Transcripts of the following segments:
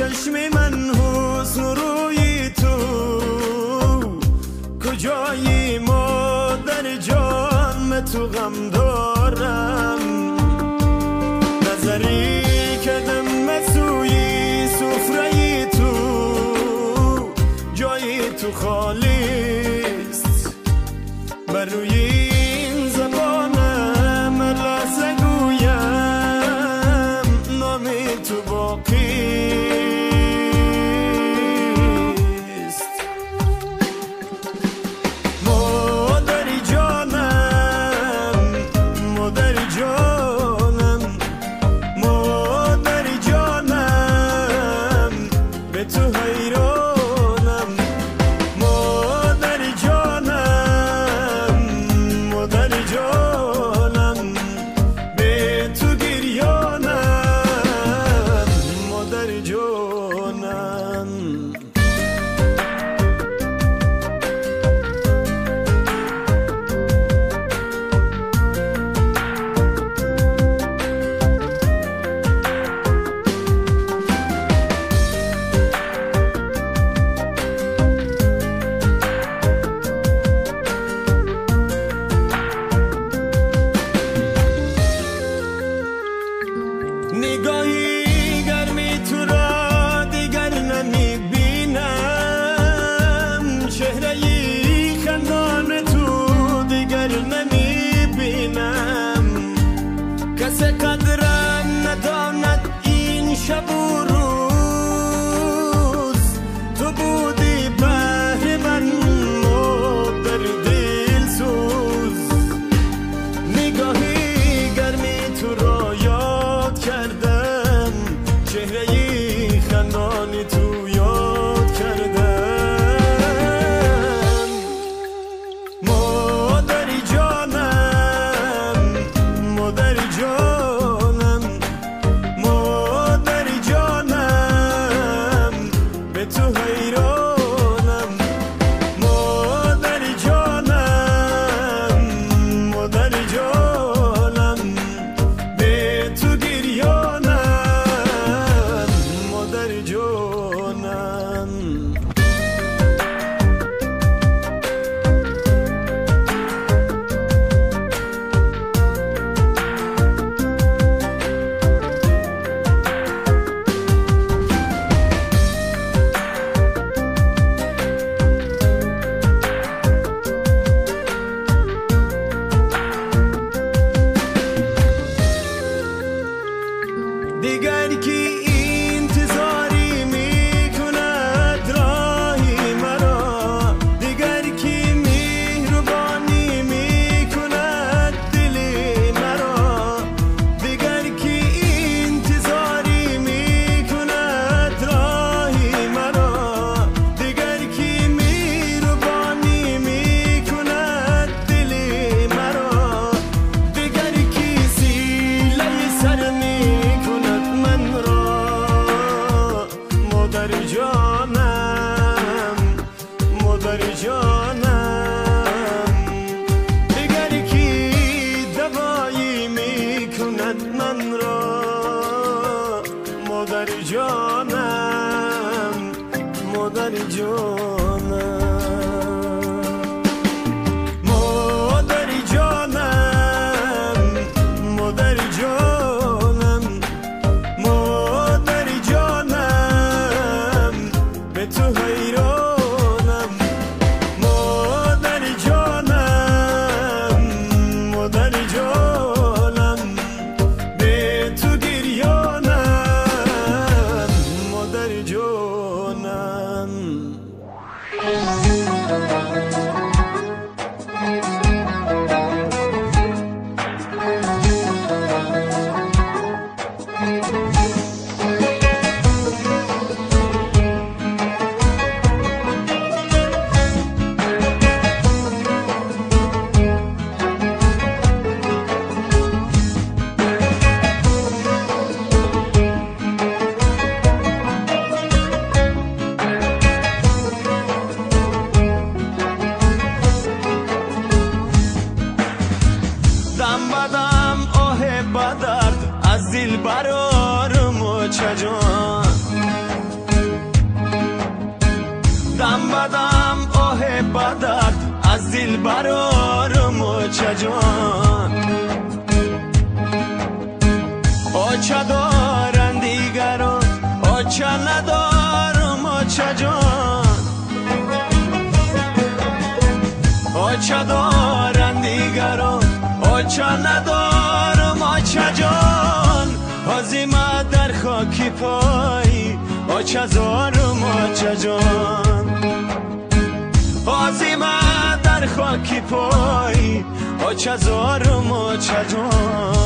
چشم من حسن روی تو کجایی مادر جان من تو غم دارم نظری کردم مسوی سفره تو جایی تو خالیست بر روی این زبانم لحظه گویم نامی تو باقیست مادری جانم مادری جانم مادری جانم به تو حیرانم مادری جانم مادری جانم به تو گریانم مادری جانم نگاهی گرمی تو را دیگر نمیبینم چهرهی خندان تو دیگر نمیبینم کس قدرم نداند این شب و روز تو بودی بهر من مادر دلسوز نگاهی گرمی تو را یاد کردم چهرهی خندانی تو یاد کردم مادری جانم مادری جانم مادری جانم به تو حیرانم مادری جانم مادری جانم به تو گریانم مادری جانم دیگر کی انتظاری میکند راهی مرا دیگر کی مهربانی میکند دلی مرا دیگر کی انتظاری میکند راهی مرا دیگر کی مهربانی میکند دلی مرا دیگر کی سیله سر میکند من را مادری جانم مادری جانم دیگر کی دوایی میکند من را مادری جانم مادری جانم مادری جانم مادری جانم مادری جانم به تو حیرانم جان آچه دارن دیگران آچه ندارم آچه جان آچه دارن دیگران آچه ندارم آچه جان آزیمه در خاکی پای آچه زارم آچه جان آزیمه در خاکی پای آچه زارم آچه جان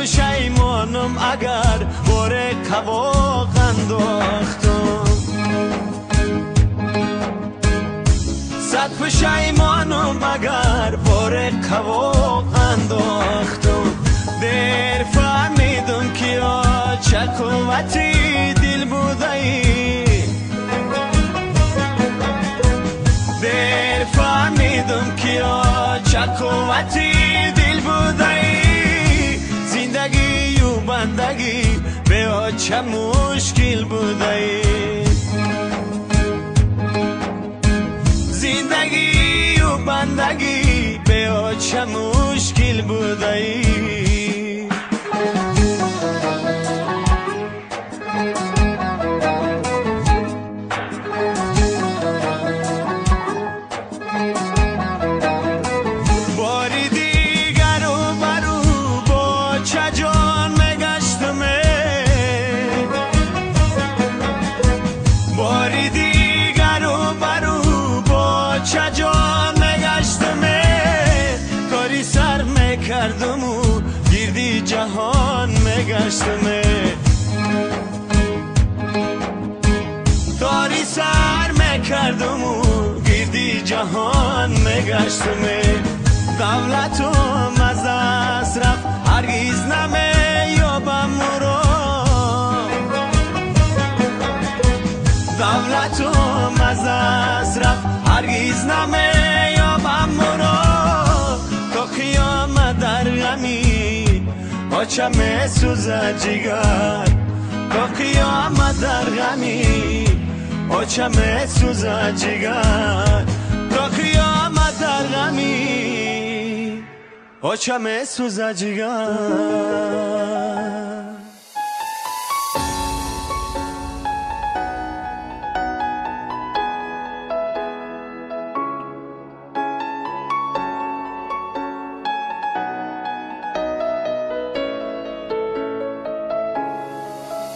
پشیمانم اگر باره کواق انداختم صد پشیمانم اگر باره کواق انداختم دیر فهمیدم که چه قوتی دل بودایی دیر فهمیدم که چه قوتی دل بودایی زندگی و بندگی به چه مشکل بودایی زندگی و بندگی به چه مشکل بودایی کردم و گردی جهان میگشتم تاری سر میکردم و گردی جهان میگشتم دولتم از دست رفت هرگز نمیابم مرا دولتم از دست رفت هرگز نمیابم مرا در غمی آچه می سوزد جگر تا قیامت در غمی آچه می سوزد جگر تا قیامت در غمی آچه می سوزد جگر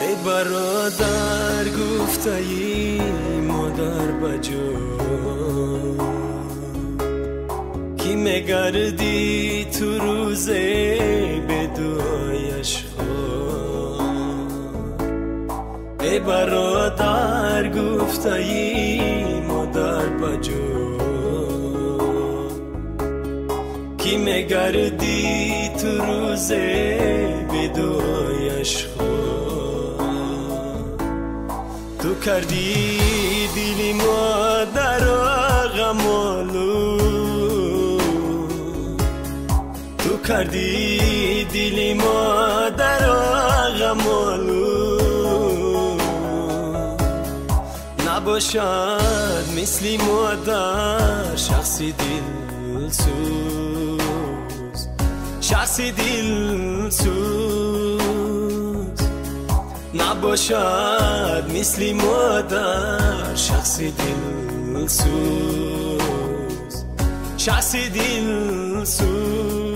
ای برادر گفته ای مادر بجا کی میگردی تو روزه به دعایش ای برادر گفته ای مادر بجا کی میگردی تو روزه به دعایش تو کردی دلی مادر غمالو تو کردی دلی مادر غمالو نباشد مثلی مادر شخصی دل سوز شخصی دل سوز نباشد مثلی مادر شخصی دل سوز شخصی دل سوز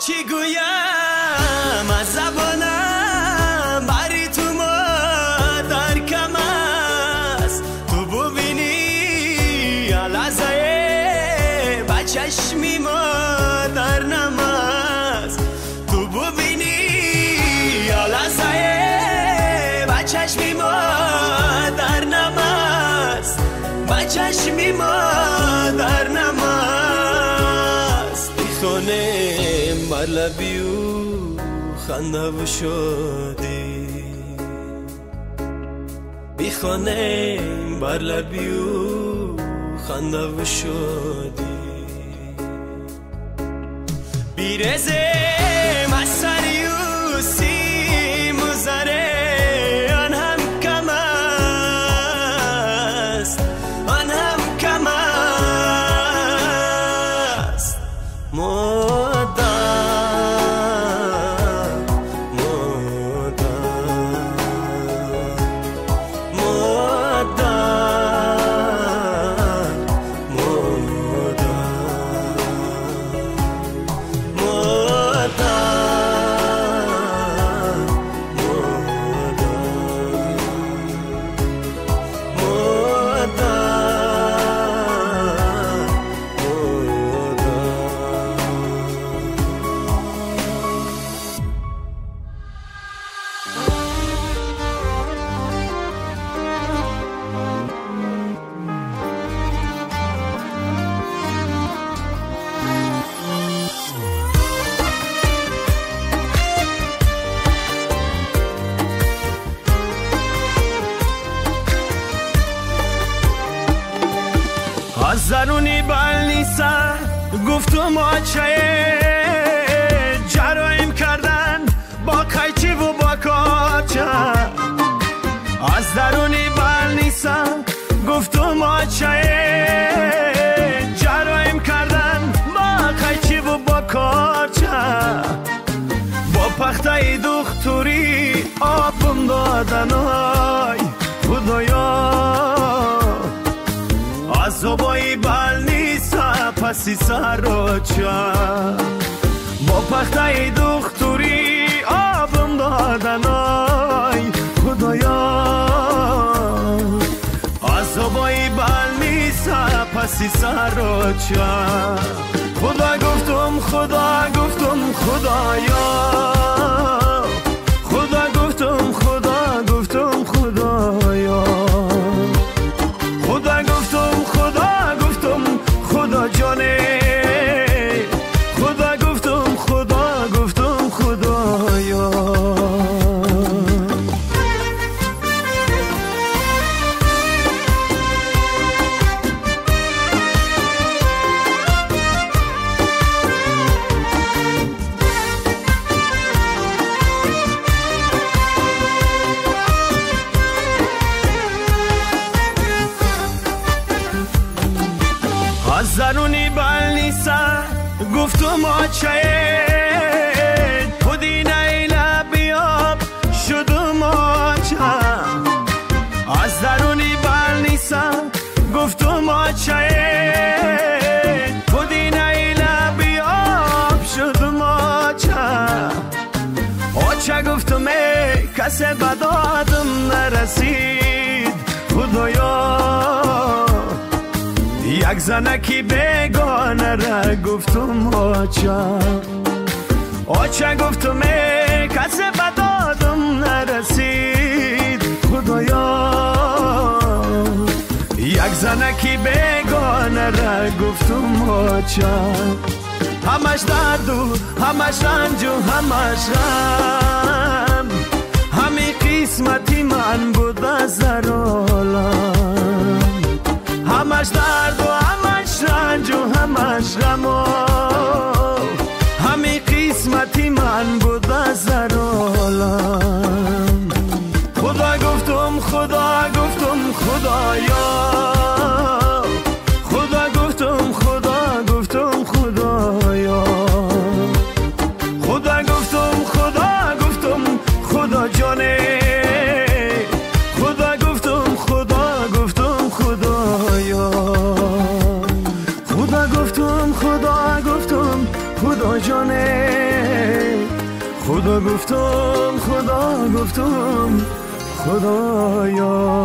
چی گویم از زبانم بری تو مادر کم است تو ببینی لحظه با چشمی مادر نماز تو ببینی لحظه با چشمی مادر نماز با چشمی مادر نماز بیخونم بر لبیو خنده و شادی بیخونم بر لبیو خنده و شادی بیرزه مسریوسی مزاره آن هم کم است آن هم کم است از درونی بل نیستن گفتم آچه جرایم کردن با قیچی و با کارچه از درونی بل نیستن گفتم آچه جرایم کردن با قیچی و با کارچه با پخته دختوری آبم دادن های خدایا از زبایی بل نیسته پسی سر رو چه با پخته دختوری آبم دادن ای خدایا از زبایی بل نیسته پسی سر رو چه خدا گفتم خدایا خدا گفتم خدایا خدا جانه خدا گفتم خدایا از درونی بل نیستن گفتم آچه پودینه لبیاب شدم آچه از درونی بل نیستن گفتم آچه پودینه لبیاب شدم آچه گفتم کسی بدادم نرسید خدایا یک زنکی بگانه را گفتم آچه گفتم کسی بدادم نرسید خدایا یک زنکی بگانه را گفتم همش درد و همش رنج و همش غم همی قسمتی من بود از در عالم همش درد و همش رنج و همش غم همی قسمتی من بود از در عالم خدا گفتم خدایا خدا گفتم خدایا خدا گفتم خدا جانه خدا گفتم خدایا خدا گفتم خدا جانه، خدا گفتم خدا گفتم خدایا.